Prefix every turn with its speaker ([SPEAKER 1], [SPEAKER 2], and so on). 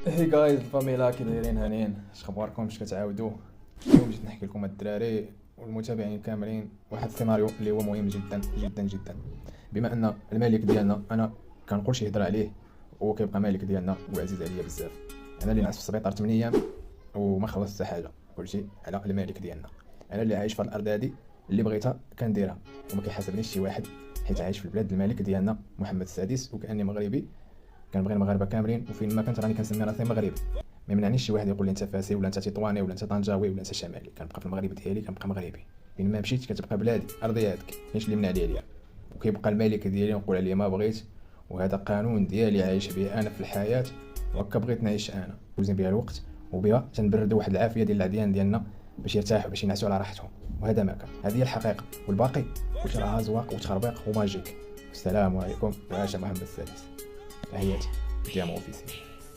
[SPEAKER 1] هي جايز الفاميلا كي دايرين هانيين، اش اخباركم؟ اش كتعاودوا؟ اليوم جيت نحكي لكم الدراري والمتابعين كاملين واحد السيناريو اللي هو مهم جدا جدا جدا. بما ان الملك ديالنا انا كنقولش يهضر عليه وكيبقى مالك ديالنا وعزيز عليا بزاف. انا اللي نعس في السبيطار 8 ايام وما خلصت حتى حاجه، كلشي على الملك ديالنا. انا اللي عايش في الارض هذه اللي بغيتها كنديرها وما كيحاسبنيش شي واحد، حيت عايش في البلاد الملك ديالنا محمد السادس وكاني مغربي. كنبغي المغاربه كاملين وفين ما كنت راني كنسمي راسي مغربي. ما يمنعنيش شي واحد يقول لي انت فاسي ولا انت تطواني ولا انت طنجاوي ولا انت شمالي. كنبقى في المغرب ديالي، كنبقى مغربي. فين ما مشيت كتبقى بلادي ارضي هذيك، كاينش اللي يمنع لي عليها. وكيبقى الملك ديالي نقول عليه ما بغيت، وهذا قانون ديالي عايش به انا في الحياه، وهكا بغيت نعيش انا وزين بها الوقت وبها تنبردوا واحد العافيه ديال العديان ديالنا باش يرتاحوا باش ينعسوا على راحتهم. وهذا ما كان، هذه هي الحقيقه، والباقي كلشي راه زواق وتخربيق وماجيك. السلام عليكم وعاش محمد السادس. تحياتي ديام اوفيسي.